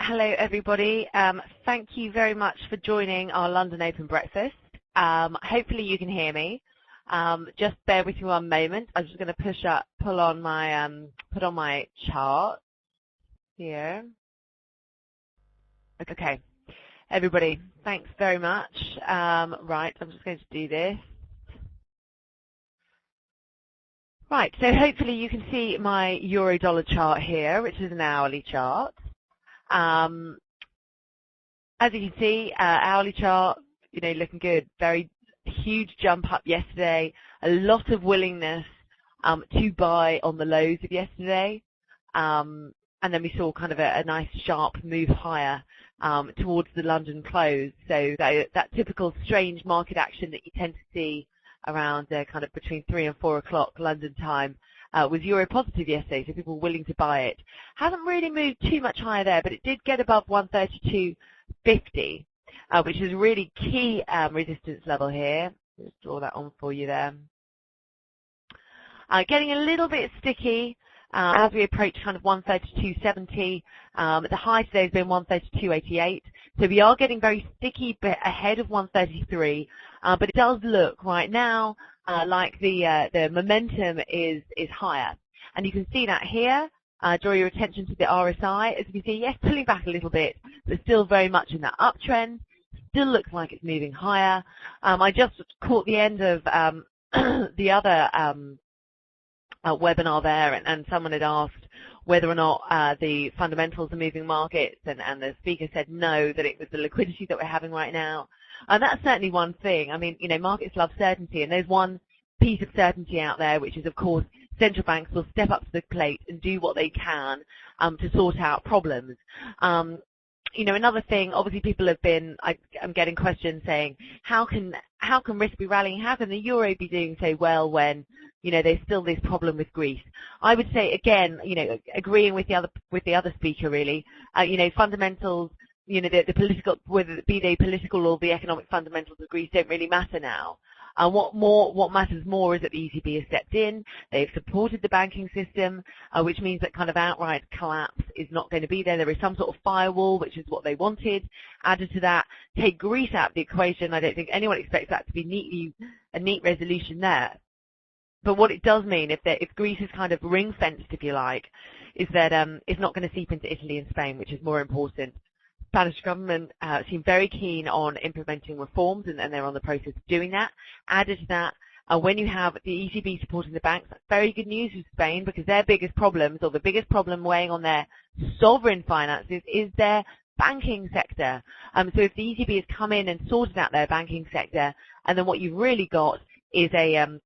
Hello, everybody. Thank you very much for joining our London Open Breakfast. Hopefully you can hear me. Just bear with me one moment. I'm just going to put on my chart here. Okay, everybody, thanks very much. Right, I'm just going to do this. Right, so hopefully you can see my euro-dollar chart here, which is an hourly chart. As you can see, hourly chart, looking good. Very huge jump up yesterday. A lot of willingness to buy on the lows of yesterday. And then we saw kind of a nice sharp move higher towards the London close. So that typical strange market action that you tend to see around kind of between 3 and 4 o'clock London time was euro positive yesterday, so people were willing to buy it. Hasn't really moved too much higher there, but it did get above 132.50, which is a really key resistance level here. Just draw that on for you there. Getting a little bit sticky as we approach kind of 132.70. The high today has been 132.88, so we are getting very sticky ahead of 133, but it does look right now like the momentum is higher, and you can see that here. Draw your attention to the RSI. As you can see, yes, pulling back a little bit, but still very much in that uptrend. Still looks like it's moving higher. I just caught the end of the other webinar there, and someone had asked whether or not the fundamentals are moving markets, and the speaker said no, that it was the liquidity that we're having right now. And that's certainly one thing. I mean, markets love certainty, and there's one piece of certainty out there, which is, of course, central banks will step up to the plate and do what they can to sort out problems. Another thing, obviously people have been, I'm getting questions saying, how can risk be rallying? How can the euro be doing so well when, there's still this problem with Greece? I would say, again, agreeing with the other speaker really, fundamentals, the political, whether it be the political or the economic fundamentals of Greece don't really matter now. What matters more is that the ECB has stepped in. They've supported the banking system, which means that kind of outright collapse is not going to be there. There is some sort of firewall, which is what they wanted. Added to that, take Greece out of the equation. I don't think anyone expects that to be a neat resolution there. But what it does mean, if Greece is kind of ring-fenced, if you like, is that it's not going to seep into Italy and Spain, which is more important. Spanish government seem very keen on implementing reforms, and they're on the process of doing that. Added to that, when you have the ECB supporting the banks, that's very good news for Spain, because their biggest problems, or the biggest problem weighing on their sovereign finances, is their banking sector. So if the ECB has come in and sorted out their banking sector, and then what you've really got is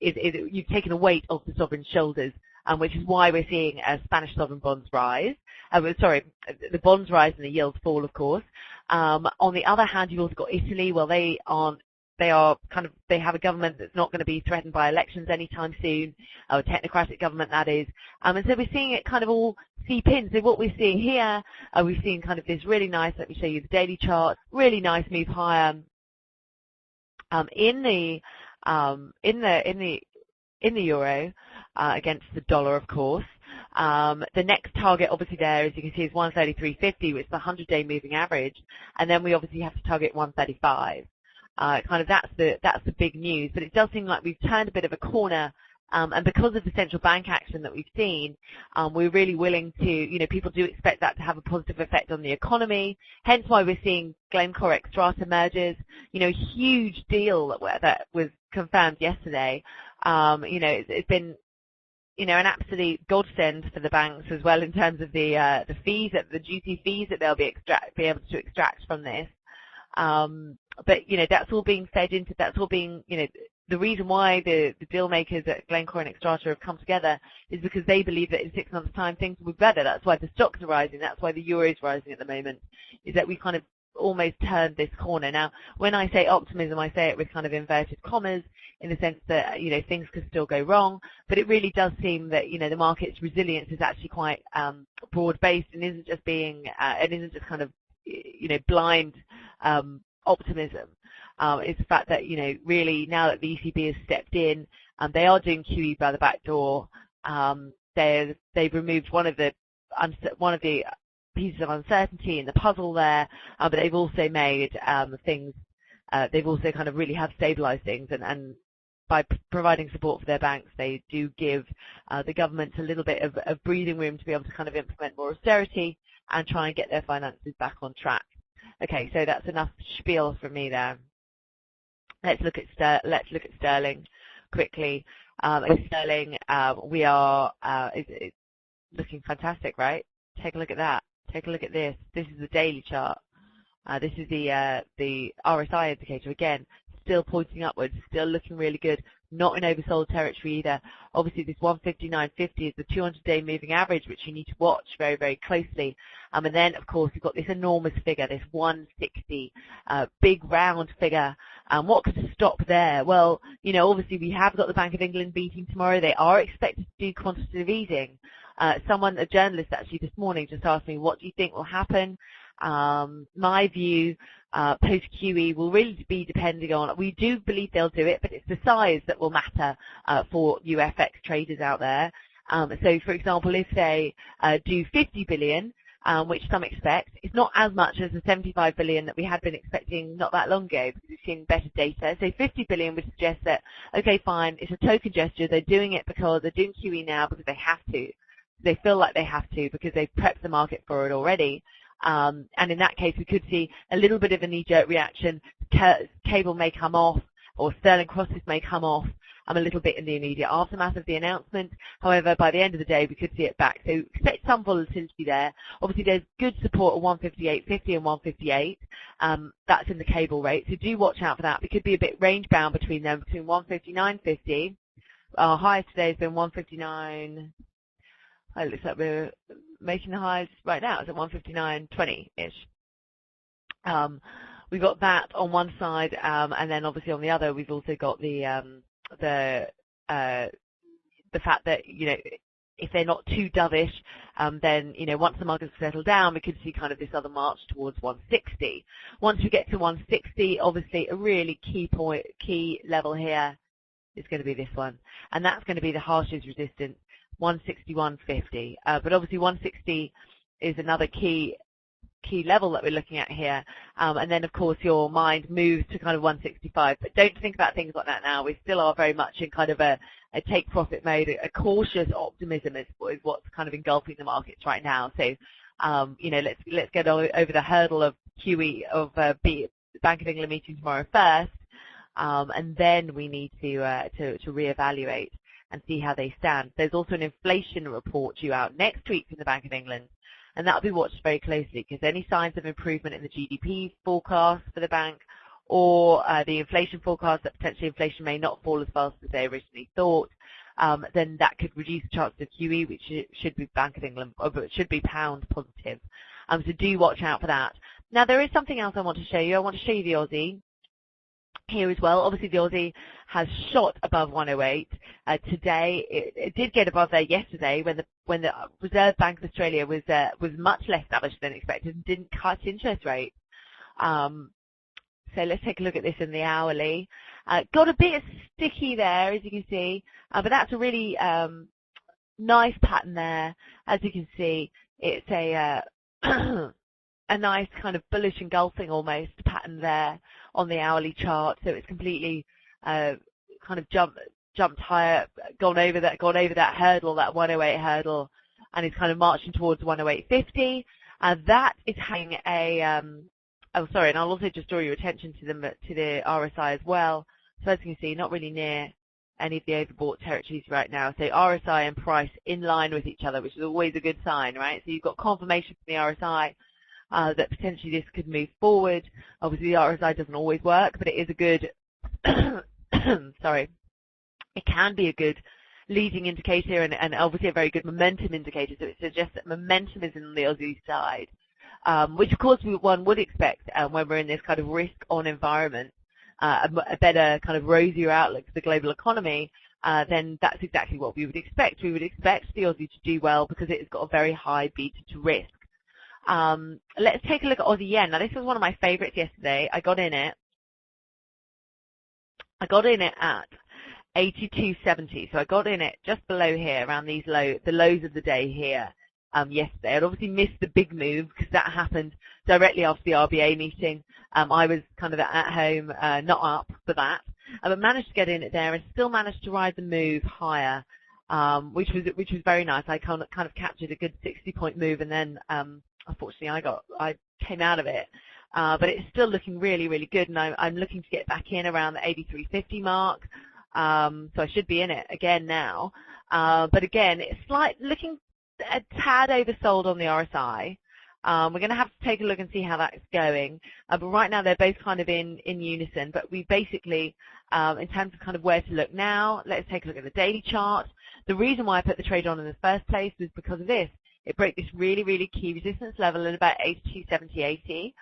you've taken a weight off the sovereign shoulders, which is why we're seeing Spanish sovereign bonds rise. The bonds rise and the yields fall, of course. On the other hand, you've also got Italy. Well, they have a government that's not going to be threatened by elections anytime soon, a technocratic government that is. And so we're seeing it kind of all seep in. So what we're seeing here, we've seen kind of this really nice, let me show you the daily chart, really nice move higher in the euro against the dollar, of course. The next target, obviously, there, as you can see, is 133.50, which is the 100-day moving average, and then we obviously have to target 135. Kind of that's the big news. But it does seem like we've turned a bit of a corner, and because of the central bank action that we've seen, we're really willing to, people do expect that to have a positive effect on the economy. Hence why we're seeing Glencore Xstrata mergers. Huge deal that was confirmed yesterday. It's been, an absolute godsend for the banks as well in terms of the fees, the juicy fees that they'll be able to extract from this. But that's all being fed into. That's all being, the reason why the deal makers at Glencore and Xstrata have come together is because they believe that in 6 months' time things will be better. That's why the stocks are rising. That's why the euro is rising at the moment. Is that we kind of almost turned this corner. Now, when I say optimism, I say it with kind of inverted commas, in the sense that, things could still go wrong, but it really does seem that, the market's resilience is actually quite broad-based and isn't just kind of, blind optimism. It's the fact that, really now that the ECB has stepped in, they are doing QE by the back door. They've removed one of the pieces of uncertainty in the puzzle there, but they've also made things, they've also kind of really have stabilized things, and by providing support for their banks, they do give the government a little bit of breathing room to be able to kind of implement more austerity and try and get their finances back on track. Okay, so that's enough spiel from me there. Let's look at sterling quickly. Sterling, we are it's looking fantastic, right? Take a look at that. Take a look at this. This is the daily chart. This is the RSI indicator again, still pointing upwards, still looking really good. Not in oversold territory either. Obviously, this 159.50 is the 200-day moving average, which you need to watch very, very closely. And then, of course, you've got this enormous figure, this 160, big round figure. What could stop there? Well, you know, obviously we have got the Bank of England meeting tomorrow. They are expected to do quantitative easing. A journalist actually this morning just asked me, what do you think will happen? My view, post-QE will really be depending on, we do believe they'll do it, but it's the size that will matter for UFX traders out there. So, for example, if they do 50 billion, which some expect, it's not as much as the 75 billion that we had been expecting not that long ago because we've seen better data. So 50 billion would suggest that, okay, fine, it's a token gesture. They're doing it because they're doing QE now because they have to. They feel like they have to because they've prepped the market for it already. And in that case, we could see a little bit of a knee-jerk reaction. Cable may come off, or sterling crosses may come off a little bit in the immediate aftermath of the announcement. However, by the end of the day, we could see it back. So expect some volatility there. Obviously, there's good support at 158.50 and 158. That's in the cable rate. So do watch out for that. We could be a bit range-bound between them, between 159.50. Our highest today has been 159. Oh, it looks like we're making the highs right now. It's at 159.20-ish. We've got that on one side, and then obviously on the other, we've also got the fact that, you know, if they're not too dovish, then, you know, once the markets settle down, we could see kind of this other march towards 160. Once we get to 160, obviously a really key level here is going to be this one, and that's going to be the harshest resistance. 161.50, but obviously 160 is another key level that we're looking at here, and then of course your mind moves to kind of 165, but don't think about things like that now. We still are very much in kind of a take profit mode. A cautious optimism is what's kind of engulfing the markets right now. So you know, let's get over the hurdle of QE of Bank of England meeting tomorrow first, and then we need to reevaluate and see how they stand. There's also an inflation report due out next week from the Bank of England, and that will be watched very closely because any signs of improvement in the GDP forecast for the bank or the inflation forecast that potentially inflation may not fall as fast as they originally thought, then that could reduce the chances of QE, which should be Bank of England, but it should be pound positive. So do watch out for that. Now, there is something else I want to show you. I want to show you the Aussie here as well. Obviously, the Aussie has shot above 108 today. It did get above there yesterday when the Reserve Bank of Australia was much less dovish than expected and didn't cut interest rates. So let's take a look at this in the hourly. Got a bit sticky there, as you can see, but that's a really nice pattern there. As you can see, it's a a nice kind of bullish engulfing almost pattern there on the hourly chart. So it's completely kind of jumped higher, gone over that hurdle, that 108 hurdle, and is kind of marching towards 108.50. That is having a and I'll also just draw your attention to the RSI as well. So as you can see, not really near any of the overbought territories right now. So RSI and price in line with each other, which is always a good sign, right? So you've got confirmation from the RSI that potentially this could move forward. Obviously, the RSI doesn't always work, but it is a good, it can be a good leading indicator and obviously a very good momentum indicator. So it suggests that momentum is in the Aussie side, which of course one would expect when we're in this kind of risk-on environment, a better kind of rosier outlook for the global economy. Then that's exactly what we would expect. We would expect the Aussie to do well because it's got a very high beta to risk. Let's take a look at Aussie yen. Now, this was one of my favorites yesterday. I got in it at 82.70. So I got in it just below here, around the lows of the day here. yesterday. I'd obviously missed the big move because that happened directly after the RBA meeting. I was kind of at home, not up for that, but managed to get in it there and still managed to ride the move higher, which was very nice. I kind of captured a good 60-point move, and then unfortunately I came out of it. But it's still looking really, really good, and I'm looking to get back in around the 83.50 mark. So I should be in it again now. But again, it's looking a tad oversold on the RSI. We're going to have to take a look and see how that's going. But right now they're both kind of in unison. But we basically, in terms of kind of where to look now, let's take a look at the daily chart. The reason why I put the trade on in the first place was because of this. It broke this really, really key resistance level at about 82.70.80.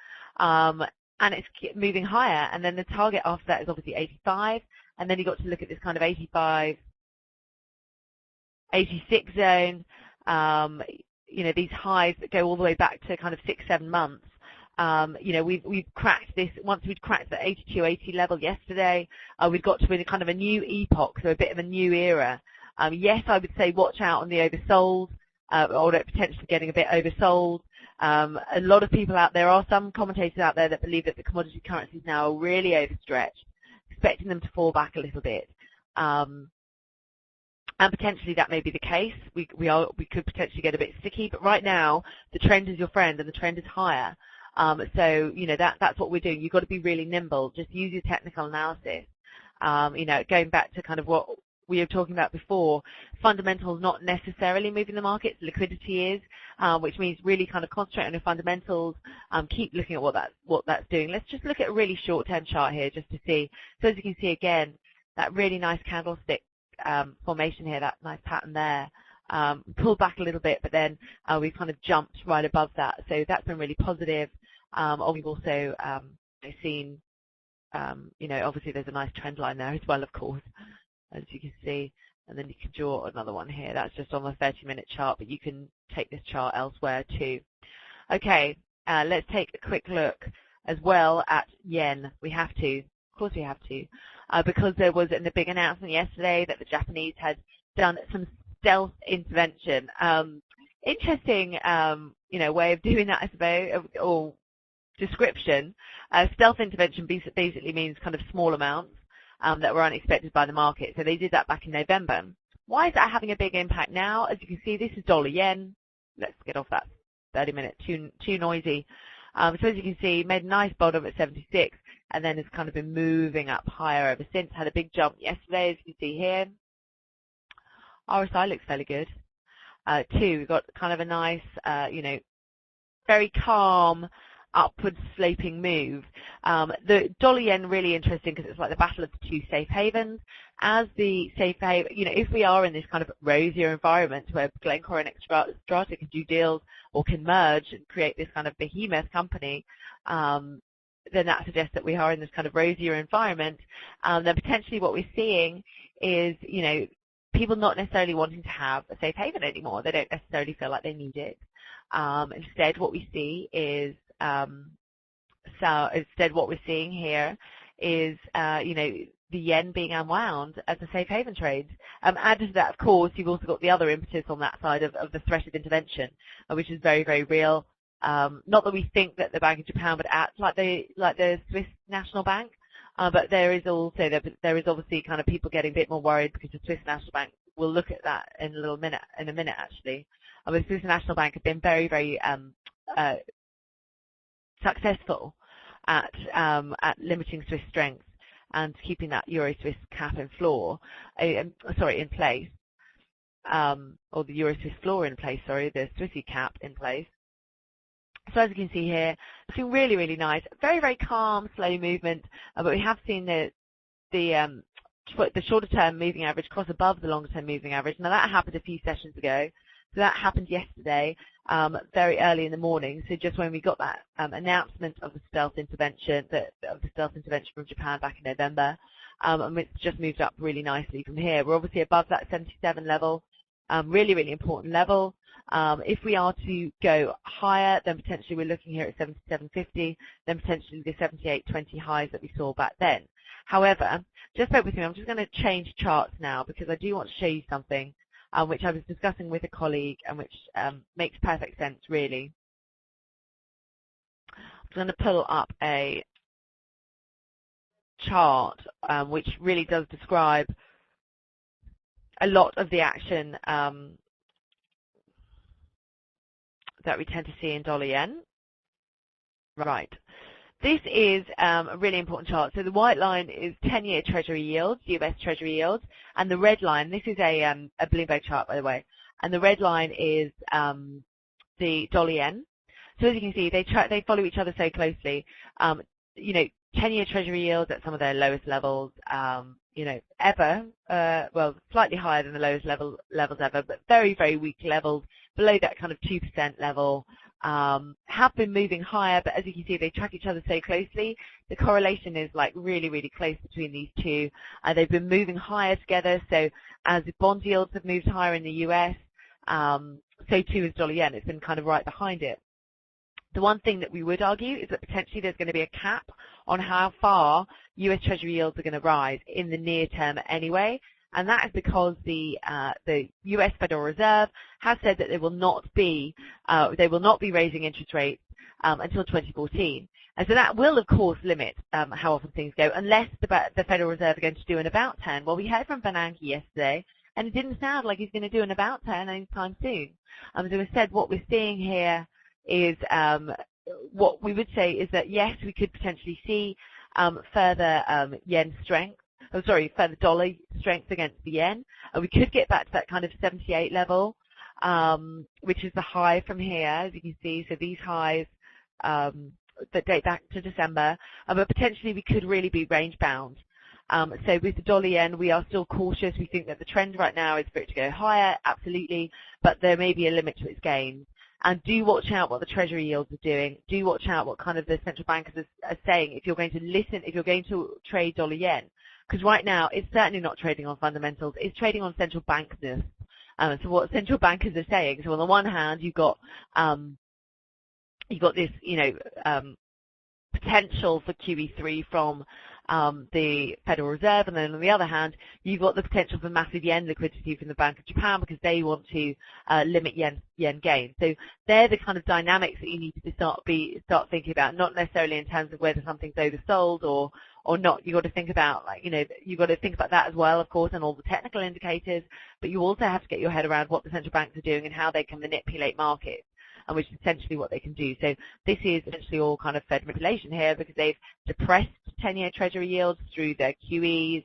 And it's moving higher. And then the target after that is obviously 85. And then you got to look at this kind of 85, 86 zone. You know, these highs that go all the way back to kind of 6-7 months. You know, we've cracked this. Once we'd cracked the 82.80 level yesterday, we've got to kind of a new epoch, so a bit of a new era. Yes, I would say watch out on the oversold, or potentially getting a bit oversold. A lot of people out there, are some commentators out there that believe that the commodity currencies now are really overstretched, expecting them to fall back a little bit. And potentially that may be the case. We could potentially get a bit sticky, but right now the trend is your friend and the trend is higher. So you know that's what we're doing. You've got to be really nimble. Just use your technical analysis. You know, going back to kind of what we were talking about before, fundamentals not necessarily moving the markets. Liquidity is, which means really kind of concentrate on your fundamentals. Keep looking at what that's doing. Let's just look at a really short-term chart here just to see. So as you can see again, that really nice candlestick formation here, that nice pattern there, pulled back a little bit, but then we've kind of jumped right above that. So that's been really positive. We've also seen, you know, obviously there's a nice trend line there as well, of course, as you can see. And then you can draw another one here. That's just on the 30-minute chart, but you can take this chart elsewhere too. Okay, let's take a quick look as well at yen. We have to. Of course we have to. Because there was a big announcement yesterday that the Japanese had done some stealth intervention. Interesting, you know, way of doing that, I suppose, or description. Stealth intervention basically means kind of small amounts that were unexpected by the market. So they did that back in November. Why is that having a big impact now? As you can see, this is dollar yen. Let's get off that 30-minute, too noisy. So as you can see, made a nice bottom at 76. And then it's kind of been moving up higher ever since. Had a big jump yesterday, as you can see here. RSI looks fairly good. Too, we've got kind of a nice, you know, very calm, upward sloping move. The dollar yen really interesting because it's like the battle of the two safe havens. As the safe haven, you know, if we are in this kind of rosier environment where Glencore and Xstrata can do deals or can merge and create this kind of behemoth company, then that suggests that we are in this kind of rosier environment. Then potentially what we're seeing is, you know, people not necessarily wanting to have a safe haven anymore. They don't necessarily feel like they need it. Instead, what we see is, instead what we're seeing here is, you know, the yen being unwound as a safe haven trade. Added to that, of course, you've also got the other impetus on that side of the threat of intervention, which is very, very real. Not that we think that the Bank of Japan would act like the Swiss National Bank, but there is obviously kind of people getting a bit more worried because the Swiss National Bank. We'll look at that in a minute actually. The Swiss National Bank have been very, very successful at limiting Swiss strength and keeping that Euro-Swiss cap and floor, in place, or the Euro-Swiss floor in place. The Swissy cap in place. So as you can see here, looking really, really nice. Very, very calm, slow movement, but we have seen the shorter-term moving average cross above the longer-term moving average. Now that happened a few sessions ago. So that happened yesterday, very early in the morning. So just when we got that announcement of the stealth intervention, from Japan back in November, and it's just moved up really nicely from here. We're obviously above that 77 level, really, really important level. If we are to go higher, then potentially we're looking here at 77.50, then potentially the 78.20 highs that we saw back then. However, just bear with me, I'm just going to change charts now because I do want to show you something. which I was discussing with a colleague and which makes perfect sense, really. I'm going to pull up a chart which really does describe a lot of the action that we tend to see in dollar yen. Right. This is a really important chart. So the white line is 10-year Treasury yields, US Treasury yields, and the red line, this is a Bloomberg chart, by the way, and the red line is the dollar yen. So as you can see, they follow each other so closely. You know, 10-year Treasury yields at some of their lowest levels, you know, ever, well, slightly higher than the lowest levels ever, but very, very weak levels, below that kind of 2% level, have been moving higher, but as you can see, they track each other so closely. The correlation is like really, really close between these two. They've been moving higher together, so as the bond yields have moved higher in the US, so too has dollar yen. It's been kind of right behind it. The one thing that we would argue is that potentially there's going to be a cap on how far US Treasury yields are going to rise in the near term anyway, and that is because the US Federal Reserve has said that they will not be raising interest rates until 2014. And so that will, of course, limit how often things go, unless the Federal Reserve are going to do an about turn. Well, we heard from Bernanke yesterday, and it didn't sound like he's going to do an about turn anytime soon. So instead, what we're seeing here is what we would say is that, yes, we could potentially see further yen strength, further dollar strength against the yen. We could get back to that kind of 78 level, which is the high from here, as you can see. So these highs that date back to December, but potentially we could really be range bound. So with the dollar yen, we are still cautious. We think that the trend right now is for it to go higher, absolutely, but there may be a limit to its gains. And do watch out what the Treasury yields are doing. Do watch out what kind of the central bankers are saying if you're going to trade dollar yen. Because right now, it's certainly not trading on fundamentals. It's trading on central bankness. So what central bankers are saying, so on the one hand, you've got this, you know, potential for QE3 from the Federal Reserve, and then on the other hand, you've got the potential for massive yen liquidity from the Bank of Japan because they want to limit yen gains. So they're the kind of dynamics that you need to start thinking about, not necessarily in terms of whether something's oversold or not. You've got to think about, like, you know, you've got to think about that as well, of course, and all the technical indicators, but you also have to get your head around what the central banks are doing and how they can manipulate markets, and which is essentially what they can do. So this is essentially all kind of Fed manipulation here because they've depressed 10-year Treasury yields through their QEs,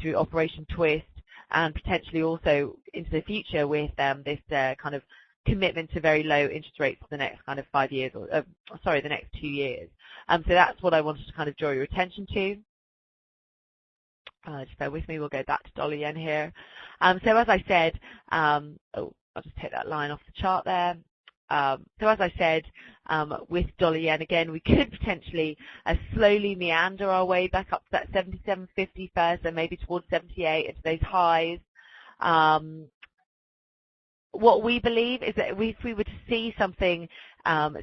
through Operation Twist, and potentially also into the future with this kind of commitment to very low interest rates for the next kind of 5 years, or the next 2 years. So that's what I wanted to kind of draw your attention to. Just bear with me. We'll go back to dollar yen here. So as I said, I'll just take that line off the chart there. So as I said, with dollar yen, again, we could potentially slowly meander our way back up to that 77.50 first, and maybe towards 78 into those highs. What we believe is that if we were to see something,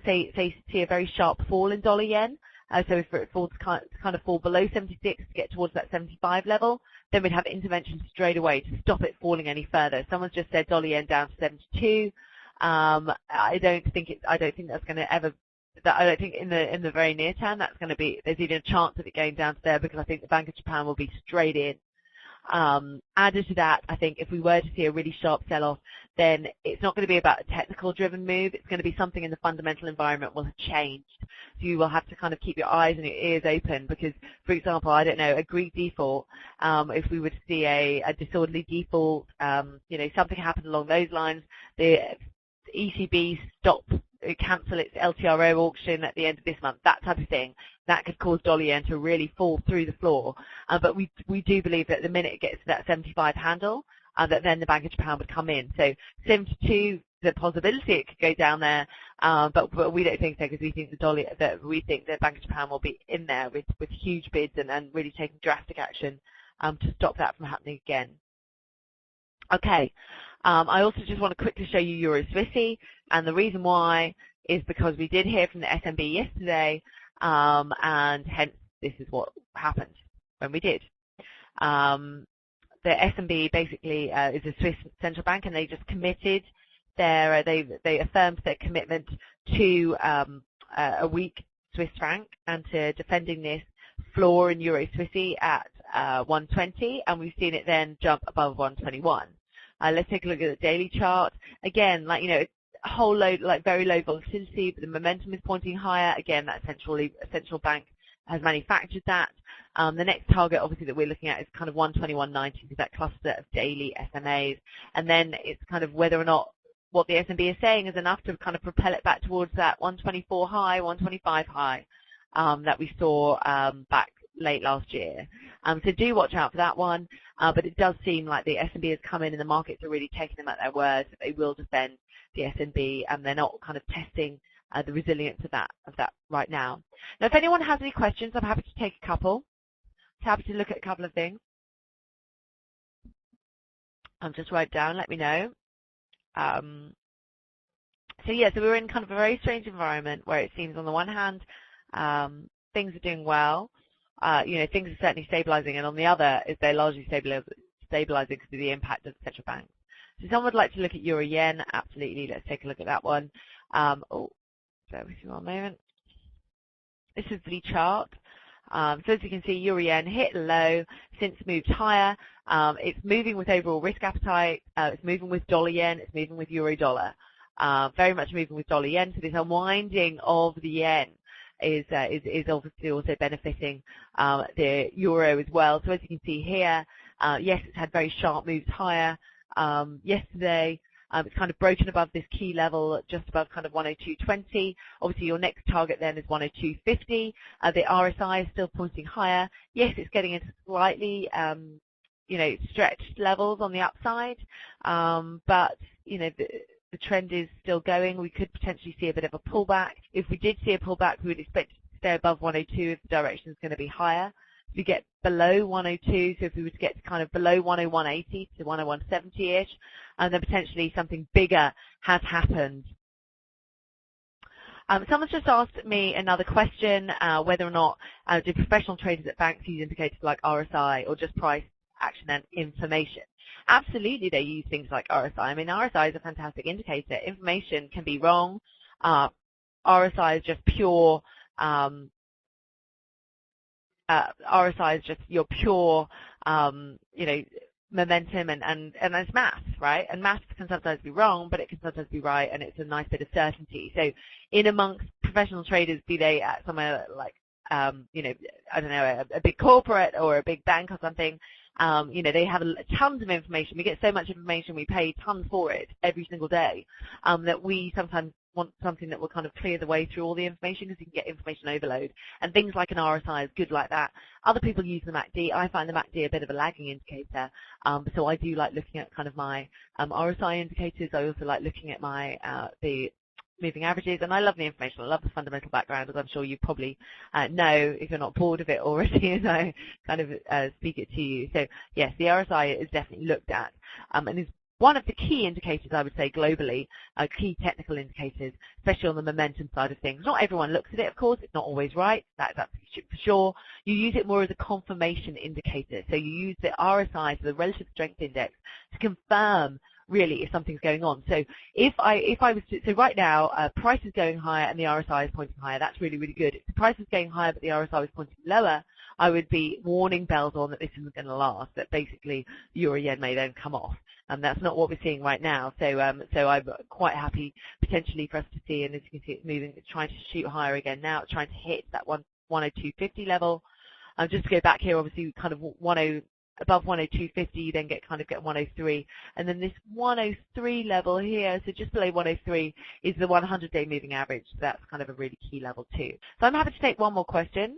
see a very sharp fall in dollar yen, so if it falls kind of fall below 76 to get towards that 75 level, then we'd have intervention straight away to stop it falling any further. Someone's just said dollar yen down to 72. I don't think that's going to ever. I don't think in the very near term that's going to be. There's even a chance of it going down to there because I think the Bank of Japan will be straight in. Added to that, I think if we were to see a really sharp sell-off, then it's not going to be about a technical-driven move. It's going to be something in the fundamental environment will have changed. So you will have to kind of keep your eyes and your ears open because, for example, I don't know, a Greek default, if we were to see a disorderly default, you know, something happened along those lines, the ECB cancel its LTRO auction at the end of this month, that type of thing, that could cause dollar yen to really fall through the floor. But we do believe that the minute it gets to that 75 handle, that then the Bank of Japan would come in. So 72, the possibility it could go down there, but we don't think so because we think the Bank of Japan will be in there with huge bids and really taking drastic action to stop that from happening again. Okay. I also just want to quickly show you Euro Swissy, and the reason why is because we did hear from the SMB yesterday, and hence this is what happened when we did. the S&B basically is a Swiss central bank, and they just committed they affirmed their commitment to a weak Swiss franc and to defending this floor in Euro Swissy at 120, and we've seen it then jump above 121. Let's take a look at the daily chart. Again, like, a whole load, like very low volatility, but the momentum is pointing higher. Again, that central bank has manufactured that. The next target, obviously, that we're looking at is kind of 121.90, is that cluster of daily SMAs. And then it's kind of whether or not what the S&B is saying is enough to kind of propel it back towards that 124 high, 125 high that we saw back late last year. So do watch out for that one. But it does seem like the S&B has come in and the markets are really taking them at their words that they will defend the S&B, and they're not kind of testing the resilience of that right now. Now, if anyone has any questions, I'm happy to take a couple. I'm happy to look at a couple of things. Just write down, let me know. So we're in kind of a very strange environment where it seems on the one hand things are doing well, things are certainly stabilizing, and on the other is they're largely stabilizing through the impact of the central banks. So someone would like to look at euro yen. Absolutely, let's take a look at that one. Bear with me one moment. This is the chart. So as you can see, euro yen hit a low, since moved higher. It's moving with overall risk appetite. It's moving with dollar yen. It's moving with euro dollar. Very much moving with dollar yen. So this unwinding of the yen is obviously also benefiting the euro as well. So as you can see here, yes, it's had very sharp moves higher yesterday. It's kind of broken above this key level, just above kind of 102.20. Obviously, your next target then is 102.50. The RSI is still pointing higher. Yes, it's getting into slightly, stretched levels on the upside, but the trend is still going. We could potentially see a bit of a pullback. If we did see a pullback, we would expect it to stay above 102 if the direction is going to be higher. If we get below 102, so if we were to get to kind of below 101.80 to 101.70-ish, and then potentially something bigger has happened. Someone's just asked me another question, whether or not do professional traders at banks use indicators like RSI or just price action and information. Absolutely, they use things like RSI. I mean, RSI is a fantastic indicator. Information can be wrong. RSI is just pure. RSI is just your pure, momentum, and it's math, right? And math can sometimes be wrong, but it can sometimes be right, and it's a nice bit of certainty. So in amongst professional traders, be they at somewhere like, I don't know, a big corporate or a big bank or something, they have tons of information. We get so much information, we pay tons for it every single day, that we sometimes want something that will kind of clear the way through all the information, because you can get information overload. And things like an RSI is good like that. Other people use the MACD. I find the MACD a bit of a lagging indicator. So I do like looking at kind of my RSI indicators. I also like looking at my the moving averages, and I love the information. I love the fundamental background, as I'm sure you probably know if you're not bored of it already as I kind of speak it to you. So yes, the RSI is definitely looked at, and is one of the key indicators, I would say, globally, key technical indicators, especially on the momentum side of things. Not everyone looks at it, of course. It's not always right. That's for sure. You use it more as a confirmation indicator. So you use the RSI, so the relative strength index, to confirm really if something's going on. So if I was to, so right now, price is going higher and the RSI is pointing higher. That's really, really good. If the price is going higher but the RSI was pointing lower, I would be warning bells on that this isn't going to last, that basically euro yen may then come off. And that's not what we're seeing right now. So I'm quite happy potentially for us to see, and as you can see, it's moving, it's trying to shoot higher again now. It's trying to hit that 102.50 level. Just to go back here, obviously, kind of above 102.50, you then get 103, and then this 103 level here, so just below 103 is the 100-day moving average. So that's kind of a really key level too. So I'm happy to take one more question,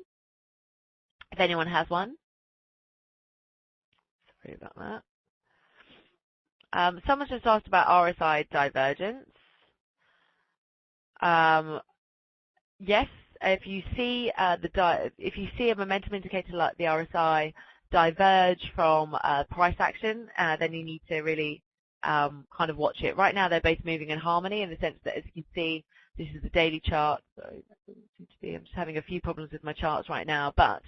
if anyone has one. Sorry about that. Someone's just asked about RSI divergence. Yes, if you see a momentum indicator like the RSI diverge from price action, then you need to really kind of watch it. Right now, they're both moving in harmony in the sense that, as you can see, this is the daily chart. Sorry, that doesn't seem to be. I'm just having a few problems with my charts right now, but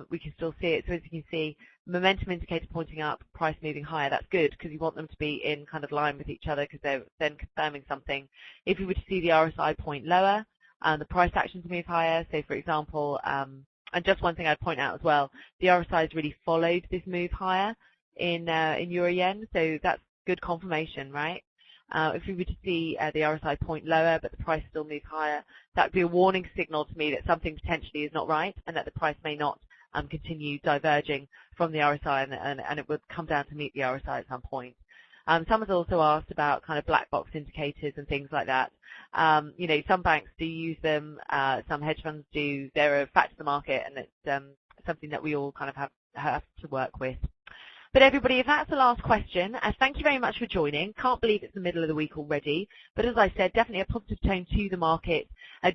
we can still see it. So as you can see, momentum indicator pointing up, price moving higher, that's good because you want them to be in kind of line with each other because they're then confirming something. If we were to see the RSI point lower, the price action to move higher, so for example, and just one thing I'd point out as well, the RSI has really followed this move higher in euro yen, so that's good confirmation, right? If we were to see the RSI point lower but the price still move higher, that would be a warning signal to me that something potentially is not right and that the price may not continue diverging from the RSI and it would come down to meet the RSI at some point. Someone's also asked about kind of black box indicators and things like that. You know, some banks do use them, some hedge funds do. They're a fact of the market and it's something that we all kind of have to work with. But everybody, if that's the last question, thank you very much for joining. Can't believe it's the middle of the week already. But as I said, definitely a positive tone to the market.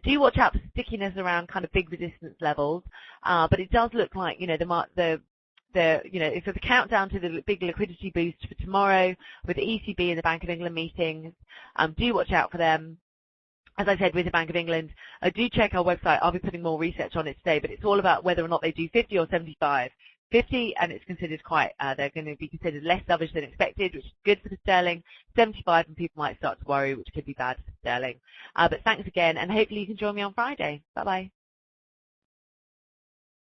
Do watch out for stickiness around kind of big resistance levels. But it does look like, you know, if the countdown to the big liquidity boost for tomorrow with the ECB and the Bank of England meetings, do watch out for them. As I said, with the Bank of England, do check our website. I'll be putting more research on it today, but it's all about whether or not they do 50 or 75. 50, and it's considered quite, they're going to be considered less dovish than expected, which is good for the sterling. 75, and people might start to worry, which could be bad for sterling. But thanks again, and hopefully you can join me on Friday. Bye-bye.